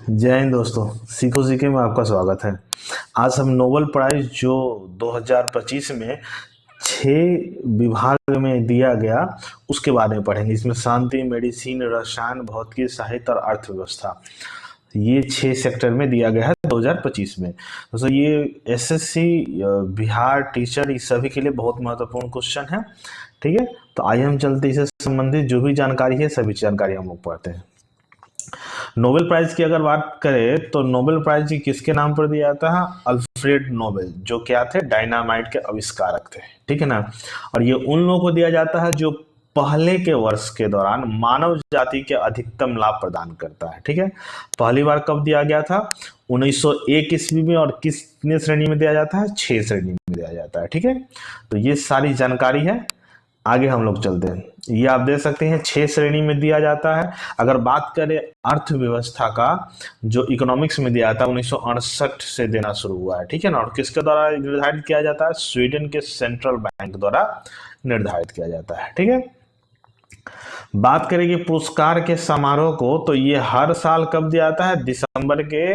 जय हिंद दोस्तों, सीखो सीखे में आपका स्वागत है। आज हम नोबेल प्राइज जो 2025 में 6 विभाग में दिया गया उसके बारे में पढ़ेंगे। इसमें शांति, मेडिसिन, रसायन, भौतिकी, साहित्य और अर्थव्यवस्था, ये 6 सेक्टर में दिया गया है 2025 में। दोस्तों ये एसएससी, बिहार टीचर, इस सभी के लिए बहुत महत्वपूर्ण क्वेश्चन है। ठीक है, तो आइए हम चलते इससे संबंधित जो भी जानकारी है सभी जानकारी हम लोग पढ़ते हैं। नोबेल प्राइज की अगर बात करें तो नोबेल प्राइज किसके नाम पर दिया जाता है? अल्फ्रेड नोबेल, जो क्या थे? डायनामाइट के आविष्कारक थे। ठीक है ना। और ये उन लोगों को दिया जाता है जो पहले के वर्ष के दौरान मानव जाति के अधिकतम लाभ प्रदान करता है। ठीक है, पहली बार कब दिया गया था? 1901 ईस्वी में। और किसने श्रेणी में दिया जाता है? 6 श्रेणी में दिया जाता है। ठीक है, तो ये सारी जानकारी है। आगे हम लोग चलते हैं। ये आप देख सकते हैं 6 श्रेणी में दिया जाता है। अगर बात करें अर्थव्यवस्था का, जो इकोनॉमिक्स में दिया था 1968 से देना शुरू हुआ है। ठीक है ना। और किसके द्वारा निर्धारित किया जाता है? स्वीडन के सेंट्रल बैंक द्वारा निर्धारित किया जाता है। ठीक है, बात करेंगे पुरस्कार के समारोह को, तो ये हर साल कब दिया जाता है? दिसंबर के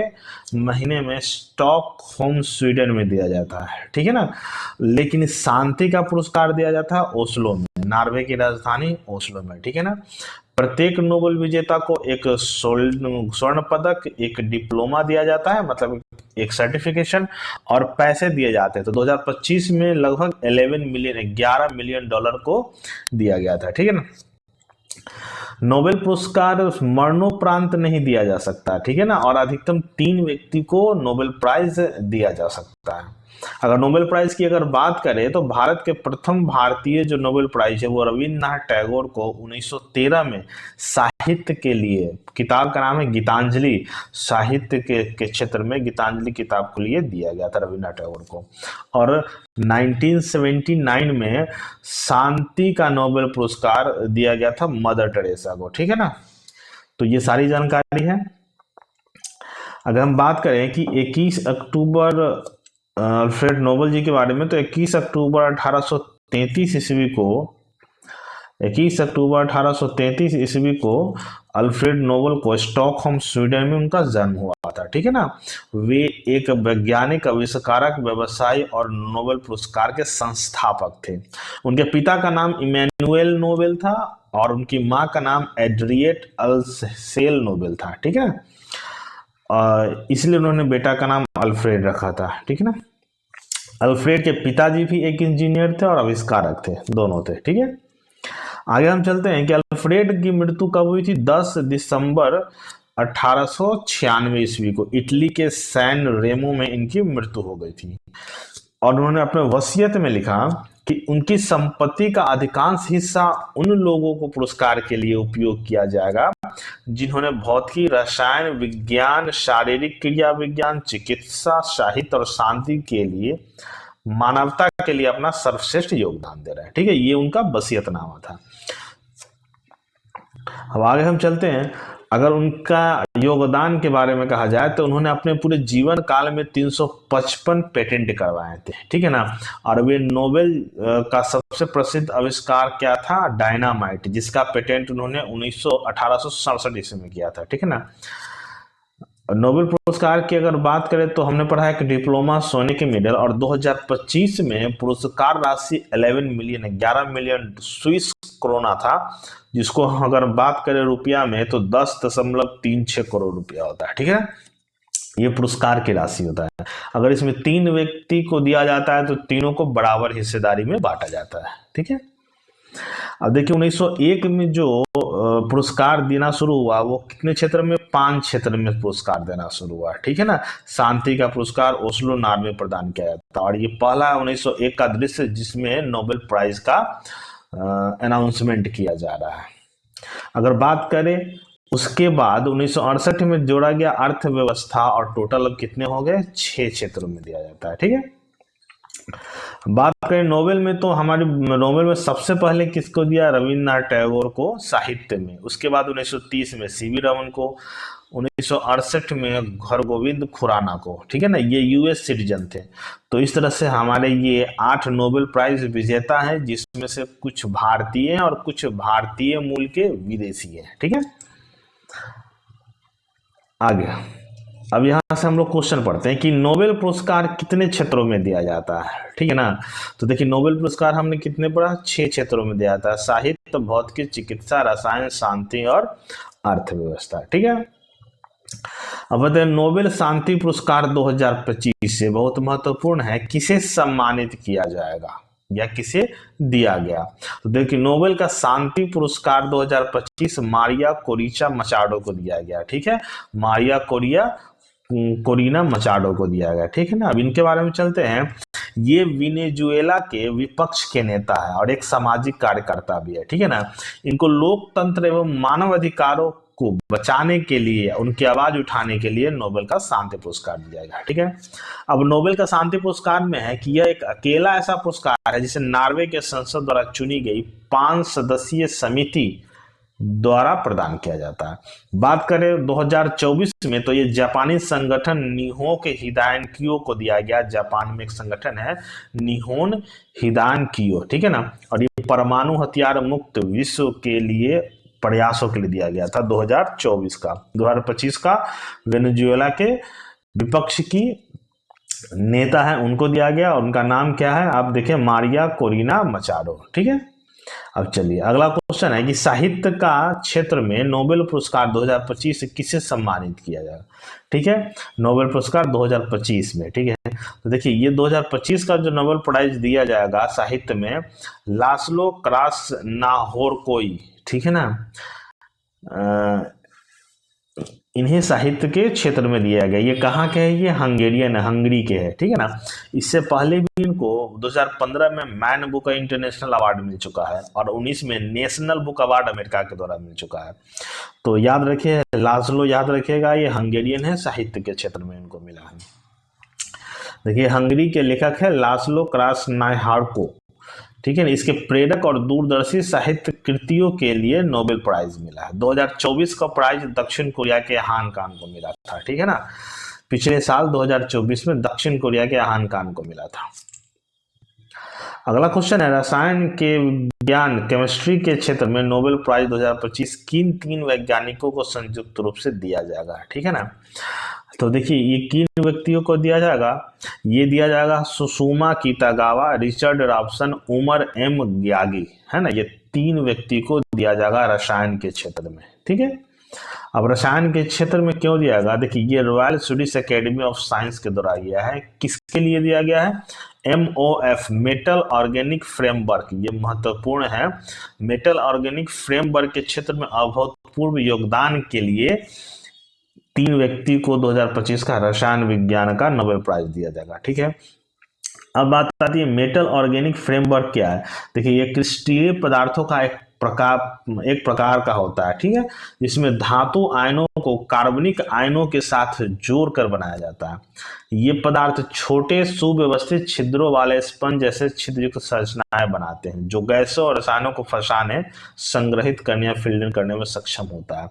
महीने में स्टॉकहोम स्वीडन में दिया जाता है। ठीक है ना। लेकिन शांति का पुरस्कार दिया जाता है ओस्लो में, नॉर्वे की राजधानी ओस्लो में। ठीक है ना। प्रत्येक नोबेल विजेता को एक स्वर्ण पदक, एक डिप्लोमा दिया जाता है, मतलब एक सर्टिफिकेशन, और पैसे दिए जाते हैं। तो 2025 में लगभग 11 मिलियन डॉलर को दिया गया था। ठीक है ना। नोबेल पुरस्कार मरणोपरांत नहीं दिया जा सकता। ठीक है ना। और अधिकतम 3 व्यक्ति को नोबेल प्राइज दिया जा सकता है। अगर नोबेल प्राइज की अगर बात करें तो भारत के प्रथम भारतीय जो नोबेल प्राइज है वो रविन्द्रनाथ टैगोर को 1913 में साहित्य के लिए, किताब का नाम है गीतांजलि, साहित्य के क्षेत्र में गीतांजलि किताब के लिए दिया गया था रविन्द्रनाथ टैगोर को। और 1979 में शांति का नोबेल पुरस्कार दिया गया था मदर टेरेसा को। ठीक है ना। तो ये सारी जानकारी है। अगर हम बात करें कि 21 अक्टूबर अल्फ्रेड नोबेल जी के बारे में, तो 21 अक्टूबर 1833 ईस्वी को 21 अक्टूबर 1833 ईस्वी को अल्फ्रेड नोबेल को स्टॉकहोम स्वीडन में उनका जन्म हुआ था। ठीक है ना। वे एक वैज्ञानिक, आविष्कारक, व्यवसायी और नोबेल पुरस्कार के संस्थापक थे। उनके पिता का नाम इमैनुएल नोबेल था और उनकी माँ का नाम एड्रिएट अल्सेल नोबेल था। ठीक है ना। इसलिए उन्होंने बेटा का नाम अल्फ्रेड रखा था। ठीक है ना। अल्फ्रेड के पिताजी भी एक इंजीनियर थे और आविष्कारक थे, दोनों थे। ठीक है, आगे हम चलते हैं कि अल्फ्रेड की मृत्यु कब हुई थी? 10 दिसंबर 1896 ईस्वी को इटली के सैन रेमो में इनकी मृत्यु हो गई थी। और उन्होंने अपने वसीयत में लिखा कि उनकी संपत्ति का अधिकांश हिस्सा उन लोगों को पुरस्कार के लिए उपयोग किया जाएगा जिन्होंने भौतिकी, रसायन विज्ञान, शारीरिक क्रिया विज्ञान, चिकित्सा, साहित्य और शांति के लिए, मानवता के लिए अपना सर्वश्रेष्ठ योगदान दे रहे हैं। ठीक है, ये उनका वसीयतनामा था। अब आगे हम चलते हैं। अगर उनका योगदान के बारे में कहा जाए तो उन्होंने अपने पूरे जीवन काल में 355 पेटेंट करवाए थे। ठीक है ना। और वे नोबेल का सबसे प्रसिद्ध आविष्कार क्या था? डायनामाइट, जिसका पेटेंट उन्होंने 1867 ईस्वी में किया था। ठीक है ना। नोबेल पुरस्कार की अगर बात करें तो हमने पढ़ा है कि डिप्लोमा, सोने के मेडल, और 2025 में पुरस्कार राशि 11 मिलियन स्विस क्रोना था, जिसको अगर बात करें रुपया में तो 10.36 करोड़ रुपया होता है। ठीक है, ये पुरस्कार की राशि होता है। अगर इसमें 3 व्यक्ति को दिया जाता है तो तीनों को बराबर हिस्सेदारी में बांटा जाता है। ठीक है, अब देखिए 1901 में जो पुरस्कार देना शुरू हुआ वो कितने क्षेत्र में? 5 क्षेत्र में पुरस्कार देना शुरू हुआ। ठीक है ना। शांति का पुरस्कार ओस्लो, नॉर्वे में प्रदान किया जाता है। और ये पहला 1901 का दृश्य जिसमें नोबेल प्राइज का अनाउंसमेंट किया जा रहा है। अगर बात करें उसके बाद 1968 में जोड़ा गया अर्थव्यवस्था, और टोटल अब कितने हो गए? 6 क्षेत्रों में दिया जाता है। ठीक है, बात करें नोबेल में तो हमारे नोबेल में सबसे पहले किसको दिया? रविन्द्रनाथ टैगोर को साहित्य में। उसके बाद 1930 में सीवी रमन को, 1968 में हरगोविंद खुराना को। ठीक है ना, ये यूएस सिटीजन थे। तो इस तरह से हमारे ये 8 नोबेल प्राइज विजेता हैं, जिसमें से कुछ भारतीय हैं और कुछ भारतीय मूल के विदेशी हैं। ठीक है, आगे अब यहाँ से हम लोग क्वेश्चन पढ़ते हैं कि नोबेल पुरस्कार कितने क्षेत्रों में दिया जाता है, ठीक है ना। तो देखिए नोबेल पुरस्कार हमने कितने पढ़ा, 6 क्षेत्रों में दिया जाता है, साहित्य, भौतिकी, चिकित्सा, रसायन, शांति और अर्थव्यवस्था, ठीक है। अब बताए नोबेल शांति पुरस्कार 2025 से बहुत महत्वपूर्ण है, किसे सम्मानित किया जाएगा या किसे दिया गया। तो देखिए नोबेल का शांति पुरस्कार 2025 मारिया कोरिचा मचाडो को दिया गया, ठीक है, मारिया कोरिना मचाडो को दिया गया, ठीक है ना। अब इनके बारे में चलते हैं। ये वेनेजुएला के विपक्ष के नेता है और एक सामाजिक कार्यकर्ता भी है, ठीक है ना। इनको लोकतंत्र एवं मानव अधिकारों को बचाने के लिए, उनकी आवाज उठाने के लिए नोबेल का शांति पुरस्कार दिया गया, ठीक है। अब नोबेल का शांति पुरस्कार में है कि यह एक अकेला ऐसा पुरस्कार है जिसे नॉर्वे के संसद द्वारा चुनी गई 5 सदस्यीय समिति द्वारा प्रदान किया जाता है। बात करें 2024 में तो ये जापानी संगठन निहोन हिदायनकियो को दिया गया। जापान में एक संगठन है निहोन हिदायनकियो, ठीक है ना। और ये परमाणु हथियार मुक्त विश्व के लिए प्रयासों के लिए दिया गया था 2024 का। 2025 का वेनेजुएला के विपक्ष की नेता है उनको दिया गया और उनका नाम क्या है, आप देखें, मारिया कोरिना मचाडो, ठीक है। अब चलिए अगला क्वेश्चन है कि साहित्य का क्षेत्र में नोबेल पुरस्कार 2025 से किसे सम्मानित किया जाएगा, ठीक है। नोबेल पुरस्कार 2025 में, ठीक है। तो देखिए ये 2025 का जो नोबेल प्राइज दिया जाएगा साहित्य में, लास्लो क्रासनाहोरकोई, ठीक है ना, इन्हें साहित्य के क्षेत्र में दिया गया। ये कहाँ के है, ये हंगेरियन, हंगरी के है, ठीक है ना। इससे पहले भी इनको 2015 में मैन बुक इंटरनेशनल अवार्ड मिल चुका है और 19 में नेशनल बुक अवार्ड अमेरिका के द्वारा मिल चुका है। तो याद रखिए, लास्लो याद रखिएगा, ये हंगेरियन है, साहित्य के क्षेत्र में इनको मिला है। देखिए हंगरी के लेखक है लास्लो क्रासनाहोरको, ठीक है ना। इसके प्रेरक और दूरदर्शी साहित्य कृतियों के लिए नोबेल प्राइज मिला है। 2024 का प्राइज दक्षिण कोरिया के हान कान को मिला था, ठीक है ना। पिछले साल 2024 में दक्षिण कोरिया के हान कान को मिला था। अगला क्वेश्चन है रसायन के विज्ञान, केमिस्ट्री के क्षेत्र में नोबेल प्राइज 2025 किन 3 वैज्ञानिकों को संयुक्त रूप से दिया जाएगा, ठीक है ना। तो देखिए ये किन व्यक्तियों को दिया जाएगा, ये दिया जाएगा Susumu Kitagawa, Richard Robson, Omar M Yaghi, है ना। ये 3 व्यक्ति को दिया जाएगा रसायन के क्षेत्र में, ठीक है। अब रसायन के क्षेत्र में क्यों दिया गया, देखिए ये royal Swedish academy of science के द्वारा गया है। किसके लिए दिया गया है, MOF मेटल ऑर्गेनिक फ्रेमवर्क, ये महत्वपूर्ण है। मेटल ऑर्गेनिक फ्रेमवर्क के क्षेत्र में अभूतपूर्व योगदान के लिए 3 व्यक्ति को 2025 का रसायन विज्ञान का नोबेल प्राइज दिया जाएगा, ठीक है। अब बात आती है मेटल ऑर्गेनिक फ्रेमवर्क क्या है। देखिए ये क्रिस्टलीय पदार्थों का एक प्रकार का होता है, ठीक है, जिसमें धातु आयनों को कार्बनिक आयनों के साथ जोड़कर बनाया जाता है। ये पदार्थ छोटे सुव्यवस्थित छिद्रों वाले स्पंज जैसे छिद्रयुक्त संरचनाएं बनाते हैं जो गैसों और रसायनों को फंसाने, संग्रहित करने या फिल्टरिंग करने में सक्षम होता है।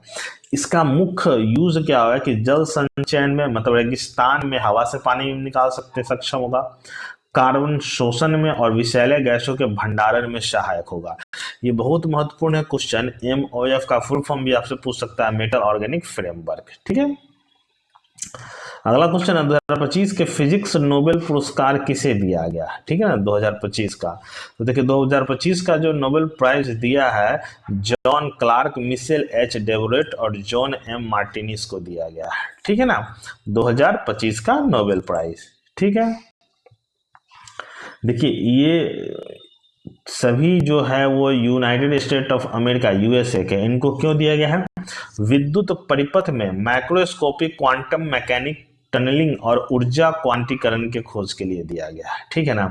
इसका मुख्य यूज क्या होगा कि जल संचयन में, मतलब रेगिस्तान में हवा से पानी निकाल सकते सक्षम होगा, कार्बन शोषण में और विषैले गैसों के भंडारण में सहायक होगा। ये बहुत महत्वपूर्ण है क्वेश्चन। MOF का फुल फॉर्म भी आपसे पूछ सकता है, मेटल ऑर्गेनिक फ्रेमवर्क, ठीक है। अगला क्वेश्चन है 2025 के फिजिक्स नोबेल पुरस्कार किसे दिया गया, ठीक है ना, 2025 का। तो देखिए 2025 का जो नोबेल प्राइज दिया है जॉन क्लार्क, मिशेल H डेवरेट और जॉन M मार्टिनिस को दिया गया है, ठीक है ना, 2025 का नोबेल प्राइज, ठीक है। देखिए ये सभी जो है वो United state of America, USA के, इनको क्यों दिया गया है, विद्युत परिपथ में माइक्रोस्कोपिक क्वांटम मैकेनिक टनलिंग और ऊर्जा क्वांटीकरण के खोज के लिए दिया गया है, ठीक है ना।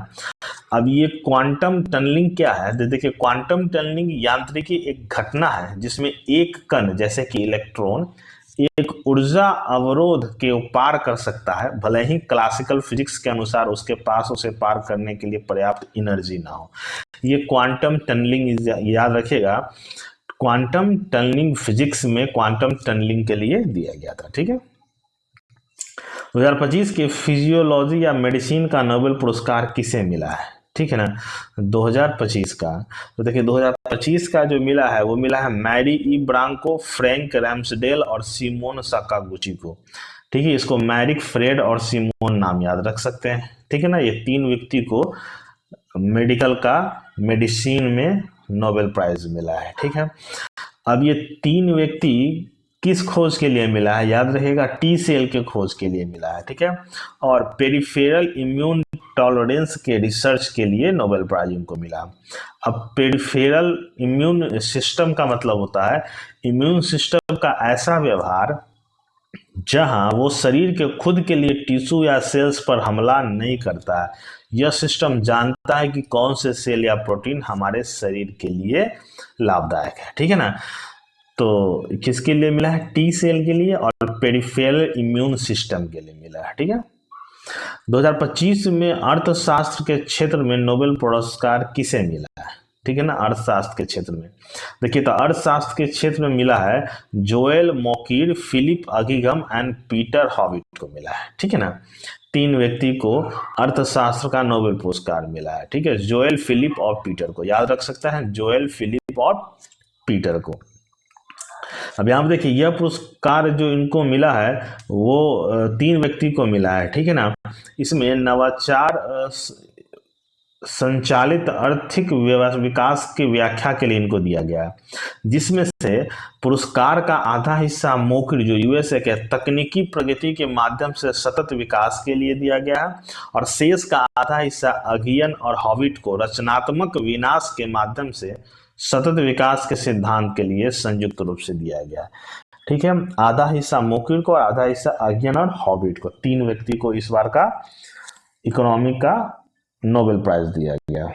अब ये क्वांटम टनलिंग क्या है, देखिए क्वांटम टनलिंग यांत्रिकी एक घटना है जिसमें एक कण जैसे कि इलेक्ट्रॉन एक ऊर्जा अवरोध के पार कर सकता है, भले ही क्लासिकल फिजिक्स के अनुसार उसके पास उसे पार करने के लिए पर्याप्त एनर्जी ना हो। ये क्वांटम टनलिंग याद रखिएगा, क्वांटम टनलिंग फिजिक्स में क्वांटम टनलिंग के लिए दिया गया था, ठीक है। 2025 के फिजियोलॉजी या मेडिसिन का नोबेल पुरस्कार किसे मिला है, ठीक है ना, 2025 का। तो देखिए 2025 का जो मिला है वो मिला है मैरी ई ब्रांको, फ्रैंक रैम्सडेल और सिमोन साकागुची को। ठीक है, इसको मैरिक, फ्रेड और सिमोन नाम याद रख सकते हैं। ठीक है ना, ये 3 व्यक्ति को मेडिसिन में नोबेल प्राइज मिला है। ठीक है, अब ये 3 व्यक्ति किस खोज के लिए मिला है, याद रहेगा टी सेल के खोज के लिए मिला है। ठीक है, और पेरिफेरल इम्यून टॉलरेंस के रिसर्च के लिए नोबेल प्राइज इनको मिला। अब पेरिफेरल इम्यून सिस्टम का मतलब होता है इम्यून सिस्टम का ऐसा व्यवहार जहां वो शरीर के खुद के लिए टिश्यू या सेल्स पर हमला नहीं करता है। यह सिस्टम जानता है कि कौन से सेल या प्रोटीन हमारे शरीर के लिए लाभदायक है। ठीक है ना, तो किसके लिए मिला है, टी सेल के लिए और पेरिफेरल इम्यून सिस्टम के लिए मिला है। ठीक है, 2025 में अर्थशास्त्र के क्षेत्र में नोबेल पुरस्कार किसे मिला है। ठीक है ना, अर्थशास्त्र के क्षेत्र में देखिए तो अर्थशास्त्र के क्षेत्र में मिला है Joel Mokyr, Philippe Aghion and Peter Howitt को मिला है। ठीक है ना, 3 व्यक्ति को अर्थशास्त्र का नोबेल पुरस्कार मिला है। ठीक है, जोएल, फिलिप और पीटर को याद रख सकता है, जोएल, फिलिप और पीटर को। अब यहाँ पर देखिए यह पुरस्कार जो इनको मिला है वो 3 व्यक्ति को मिला है। ठीक है ना, इसमें नवाचार संचालित आर्थिक विकास की व्याख्या के लिए इनको दिया गया है, जिसमें से पुरस्कार का आधा हिस्सा मोकिर जो यूएसए के तकनीकी प्रगति के माध्यम से सतत विकास के लिए दिया गया है, और शेष का आधा हिस्सा अगियन और हॉविट को रचनात्मक विनाश के माध्यम से सतत विकास के सिद्धांत के लिए संयुक्त रूप से दिया गया है। ठीक है, आधा हिस्सा मोकिर को और आधा हिस्सा अगियन और हॉविट को, 3 व्यक्ति को इस बार का इकोनॉमी का नोबेल प्राइज दिया गया।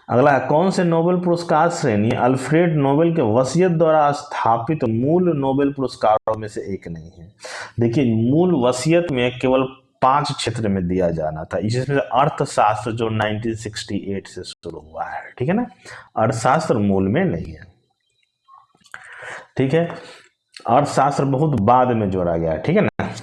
अगला है कौन से नोबेल पुरस्कार श्रेणी अल्फ्रेड नोबेल के वसीयत द्वारा स्थापित मूल नोबेल पुरस्कारों में से एक नहीं है। देखिए मूल वसीयत में केवल 5 क्षेत्र में दिया जाना था, जिसमें अर्थशास्त्र जो 1968 से शुरू हुआ है। ठीक है ना, अर्थशास्त्र मूल में नहीं है। ठीक है, अर्थशास्त्र बहुत बाद में जोड़ा गया है। ठीक है ना,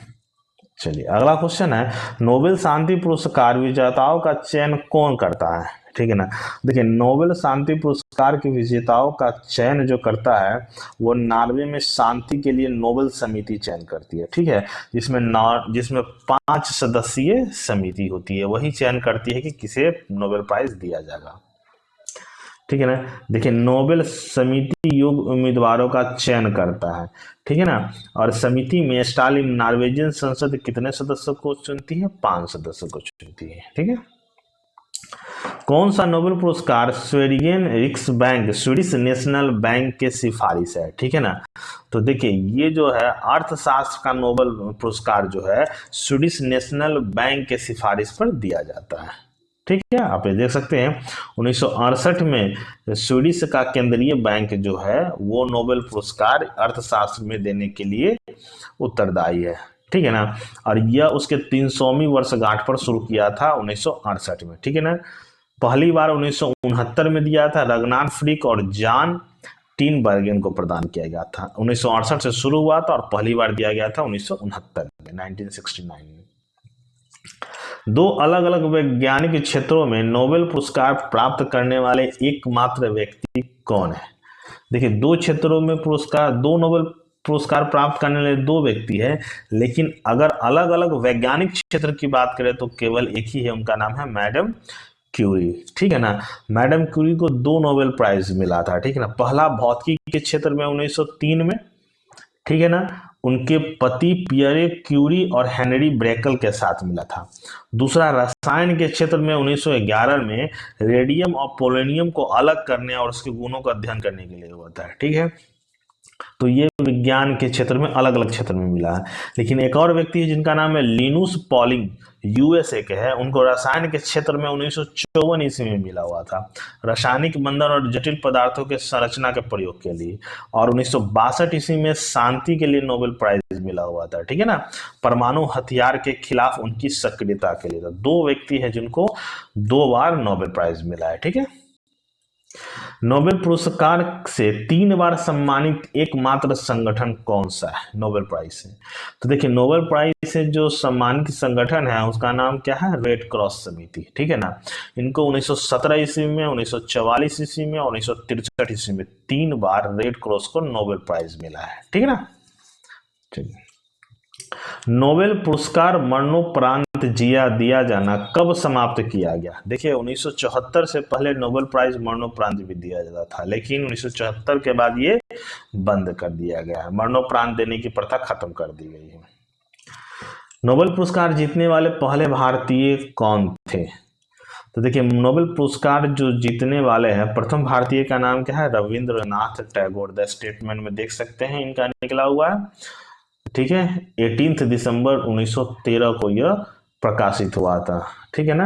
चलिए अगला क्वेश्चन है नोबेल शांति पुरस्कार विजेताओं का चयन कौन करता है। ठीक है ना, देखिए नोबेल शांति पुरस्कार के विजेताओं का चयन जो करता है वो नॉर्वे में शांति के लिए नोबेल समिति चयन करती है। ठीक है, जिसमें 5 सदस्यीय समिति होती है, वही चयन करती है कि किसे नोबेल प्राइज दिया जाएगा। ठीक है ना, देखिए नोबेल समिति योग्य उम्मीदवारों का चयन करता है। ठीक है ना, और समिति में स्टालिन नॉर्वेजियन संसद कितने सदस्यों को चुनती है, 5 सदस्यों को चुनती है। ठीक है, कौन सा नोबेल पुरस्कार स्वेरिगेन रिक्सबैंक स्वीडिश नेशनल बैंक के सिफारिश है। ठीक है ना, तो देखिए ये जो है अर्थशास्त्र का नोबेल पुरस्कार जो है स्वीडिश नेशनल बैंक के सिफारिश पर दिया जाता है। ठीक है, आप ये देख सकते हैं 1968 में स्वीडिश का केंद्रीय बैंक जो है वो नोबेल पुरस्कार अर्थशास्त्र में देने के लिए उत्तरदायी है। ठीक है ना, और यह उसके 300वीं वर्षगांठ पर शुरू किया था 1968 में। ठीक है ना, पहली बार 1969 में दिया था, रगनार फ्रिक और जॉन टीनबर्गन को प्रदान किया गया था। 1968 से शुरू हुआ था और पहली बार दिया गया था 1969 में, 1969 में। 2 अलग अलग वैज्ञानिक क्षेत्रों में नोबेल पुरस्कार प्राप्त करने वाले एकमात्र व्यक्ति कौन है। देखिए 2 क्षेत्रों में दो नोबेल पुरस्कार प्राप्त करने वाले 2 व्यक्ति हैं, लेकिन अगर अलग अलग वैज्ञानिक क्षेत्र की बात करें तो केवल एक ही है, उनका नाम है मैडम क्यूरी। ठीक है ना, मैडम क्यूरी को 2 नोबेल प्राइज मिला था। ठीक है ना, पहला भौतिकी के क्षेत्र में 1903 में। ठीक है ना, उनके पति पियरे क्यूरी और हेनरी ब्रेकल के साथ मिला था। दूसरा रसायन के क्षेत्र में 1911 में रेडियम और पोलोनियम को अलग करने और उसके गुणों का अध्ययन करने के लिए हुआ था। ठीक है, तो ये विज्ञान के क्षेत्र में अलग अलग क्षेत्र में मिला है। लेकिन एक और व्यक्ति है जिनका नाम है लिनुस पॉलिंग, यूएसए के है, उनको रसायन के क्षेत्र में 1954 ईस्वी में मिला हुआ था, रासायनिक बंधन और जटिल पदार्थों के संरचना के प्रयोग के लिए। और 1962 ईस्वी में शांति के लिए नोबेल प्राइज मिला हुआ था। ठीक है ना, परमाणु हथियार के खिलाफ उनकी सक्रियता के लिए था। 2 व्यक्ति है जिनको 2 बार नोबेल प्राइज मिला है। ठीक है, नोबेल पुरस्कार से 3 बार सम्मानित एकमात्र संगठन कौन सा है नोबेल प्राइज से? तो देखिए, नोबेल प्राइज से जो सम्मानित संगठन है उसका नाम क्या है? रेड क्रॉस समिति, ठीक है ना। इनको 1917 ईस्वी में, 1944 ईस्वी में, 1963 ईस्वी में 3 बार रेड क्रॉस को नोबेल प्राइज मिला है, ठीक है ना। ठीक। नोबेल पुरस्कार मरणोपरांत दिया जाना कब समाप्त किया गया? देखिए, 1974 से पहले नोबेल प्राइज मरणोपरांत भी दिया जाता था, लेकिन 1974 के बाद ये बंद कर दिया गया है। मरणोपरांत देने की प्रथा खत्म कर दी गई है। नोबेल पुरस्कार जीतने वाले पहले भारतीय कौन थे? तो देखिए, नोबेल पुरस्कार जो जीतने वाले हैं, प्रथम भारतीय का नाम क्या है? रविंद्रनाथ टैगोर। द स्टेटमेंट में देख सकते हैं इनका निकला हुआ है, ठीक है। 18 दिसंबर 1913 को यह प्रकाशित हुआ था, ठीक है ना।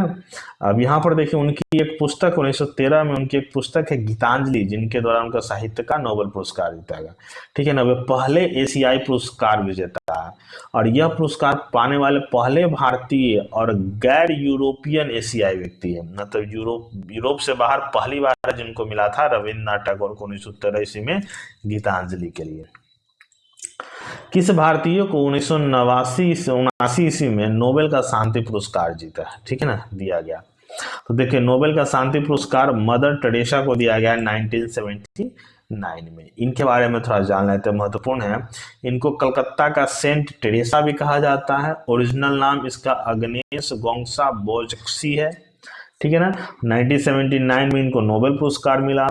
अब यहाँ पर देखिए, उनकी एक पुस्तक 1913 में उनकी एक पुस्तक है गीतांजलि, जिनके द्वारा उनका साहित्य का नोबेल पुरस्कार जीता गया, ठीक है ना। वे पहले एशियाई पुरस्कार विजेता है और यह पुरस्कार पाने वाले पहले भारतीय और गैर यूरोपियन एशियाई व्यक्ति है। मतलब यूरोप से बाहर पहली बार जिनको मिला था रविन्द्रनाथ टैगोर को 1913 ईस्वी में गीतांजलि के लिए। किस भारतीय को 1989 ईस्वी में नोबेल का शांति पुरस्कार जीता है, ठीक है ना, दिया गया? तो देखिए, नोबेल का शांति पुरस्कार मदर टेरेसा को दिया गया 1979 में। इनके बारे में थोड़ा जान लेते हैं, महत्वपूर्ण है। इनको कलकत्ता का सेंट टेरेसा भी कहा जाता है। ओरिजिनल नाम इसका अग्नेस गोंगसा बोजक्सी है, ठीक है ना। 1979 में इनको नोबेल पुरस्कार मिला।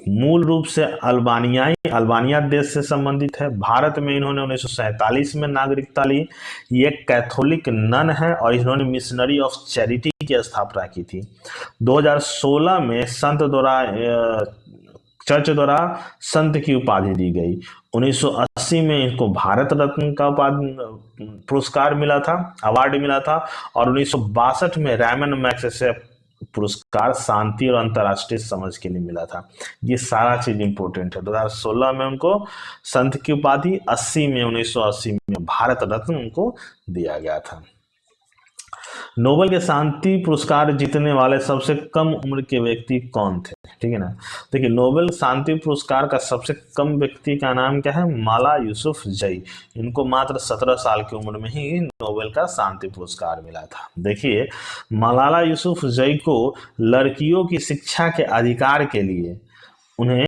मूल रूप से अल्बानिया देश से संबंधित है। भारत में इन्होंने 1947 में नागरिकता ली। ये कैथोलिक नन है और इन्होंने मिशनरी ऑफ चैरिटी की स्थापना की थी। 2016 में चर्च द्वारा संत की उपाधि दी गई। 1980 में इनको भारत रत्न का पुरस्कार मिला था, अवार्ड मिला था। और 1962 में रैमन मैग्सेसे पुरस्कार शांति और अंतर्राष्ट्रीय समझ के लिए मिला था। ये सारा चीज इंपॉर्टेंट है। 2016 में उनको संत की उपाधि, 1980 में भारत रत्न उनको दिया गया था। नोबेल के शांति पुरस्कार जीतने वाले सबसे कम उम्र के व्यक्ति कौन थे, ठीक है ना। देखिए, नोबेल शांति पुरस्कार का सबसे कम व्यक्ति का नाम क्या है? माला यूसुफजई। इनको मात्र 17 साल की उम्र में ही नोबेल का शांति पुरस्कार मिला था। देखिए, मलाला यूसुफजई को लड़कियों की शिक्षा के अधिकार के लिए उन्हें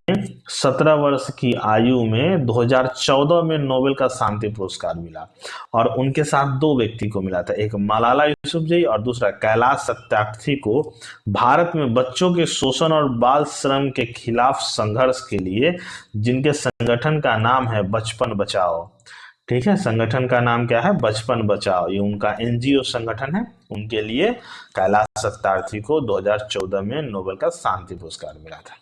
17 वर्ष की आयु में 2014 में नोबेल का शांति पुरस्कार मिला और उनके साथ 2 व्यक्ति को मिला था, एक मलाला यूसुफजई और दूसरा कैलाश सत्यार्थी को भारत में बच्चों के शोषण और बाल श्रम के खिलाफ संघर्ष के लिए, जिनके संगठन का नाम है बचपन बचाओ, ठीक है। संगठन का नाम क्या है? बचपन बचाओ। ये उनका एनजीओ संगठन है। उनके लिए कैलाश सत्यार्थी को 2014 में नोबेल का शांति पुरस्कार मिला था।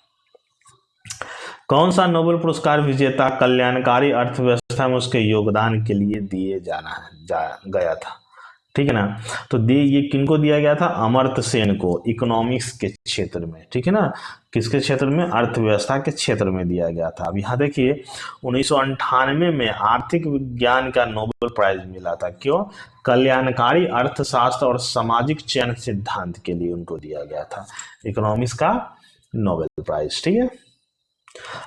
कौन सा नोबेल पुरस्कार विजेता कल्याणकारी अर्थव्यवस्था में उसके योगदान के लिए दिए गया था, ठीक है ना। तो ये किनको दिया गया था? अमर्त्य सेन को, इकोनॉमिक्स के क्षेत्र में, ठीक है ना। किसके क्षेत्र में? अर्थव्यवस्था के क्षेत्र में दिया गया था। अब यहाँ देखिए, 1998 में आर्थिक विज्ञान का नोबेल प्राइज मिला था। क्यों? कल्याणकारी अर्थशास्त्र और सामाजिक चयन सिद्धांत के लिए उनको दिया गया था इकोनॉमिक्स का नोबेल प्राइज, ठीक है।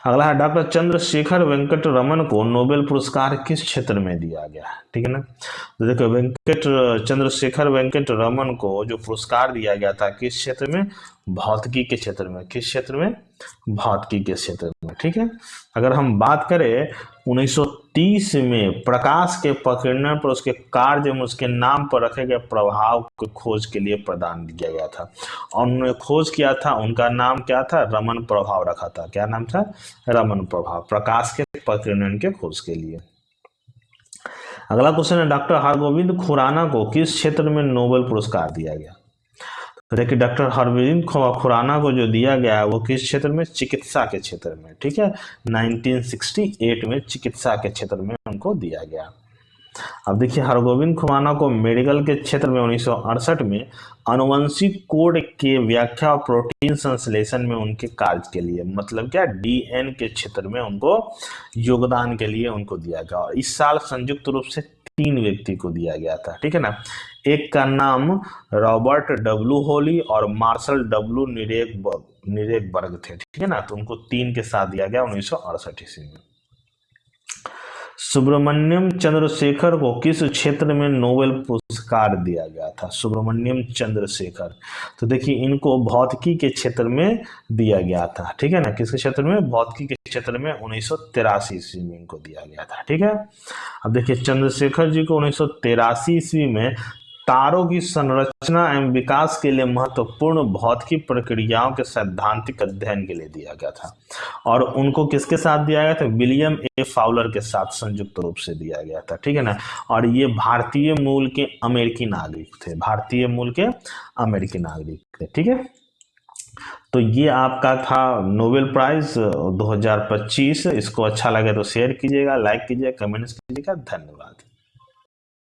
अगला है, डॉक्टर चंद्रशेखर वेंकट रमन को नोबेल पुरस्कार किस क्षेत्र में दिया गया, ठीक है ना। तो देखो, चंद्रशेखर वेंकट रमन को जो पुरस्कार दिया गया था किस क्षेत्र में? भौतिकी के क्षेत्र में। किस क्षेत्र में? भौतिकी के क्षेत्र में, ठीक है। अगर हम बात करें, 1930 में प्रकाश के प्रकीर्णन पर उसके कार्य में उसके नाम पर रखे गए प्रभाव की खोज के लिए प्रदान किया गया था और उन्होंने खोज किया था, उनका नाम क्या था? रमन प्रभाव रखा था। क्या नाम था? रमन प्रभाव, प्रकाश के प्रकीर्णन के खोज के लिए। अगला क्वेश्चन है, डॉक्टर हरगोविंद खुराना को किस क्षेत्र में नोबेल पुरस्कार दिया गया? देखिए, डॉक्टर हरगोविंद खुराना को जो दिया गया है वो किस क्षेत्र में? चिकित्सा के क्षेत्र में, ठीक है। 1968 में चिकित्सा के क्षेत्र में उनको दिया गया। अब देखिए, हरगोविंद खुराना को मेडिकल के क्षेत्र में 1968 में आनुवंशिक कोड के व्याख्या और प्रोटीन संश्लेषण में उनके कार्य के लिए, मतलब क्या, डीएन के क्षेत्र में उनको योगदान के लिए उनको दिया गया। और इस साल संयुक्त रूप से 3 व्यक्ति को दिया गया था, ठीक है ना। एक का नाम रॉबर्ट डब्ल्यू होली और मार्शल डब्ल्यू निरेगबर्ग थे, ठीक है ना, तो उनको 3 के साथ दिया गया 1968 ईस्वी में। सुब्रमण्यम चंद्रशेखर को किस क्षेत्र में नोबेल पुरस्कार दिया गया था? सुब्रमण्यम चंद्रशेखर, तो देखिए इनको भौतिकी के क्षेत्र में दिया गया था, ठीक है ना, किसके क्षेत्र में? भौतिकी के क्षेत्र में 1983 ईस्वी में इनको दिया गया था, ठीक है। अब देखिए चंद्रशेखर जी को 1983 ईस्वी में तारों की संरचना एवं विकास के लिए महत्वपूर्ण भौतिकी प्रक्रियाओं के सैद्धांतिक अध्ययन के लिए दिया गया था, और उनको किसके साथ दिया गया था? विलियम ए फाउलर के साथ संयुक्त रूप से दिया गया था, ठीक है ना। और ये भारतीय मूल के अमेरिकी नागरिक थे, भारतीय मूल के अमेरिकी नागरिक थे, ठीक है। तो ये आपका था नोबेल प्राइज 2025। इसको अच्छा लगे तो शेयर कीजिएगा, लाइक कीजिएगा, कमेंट्स कीजिएगा। धन्यवाद।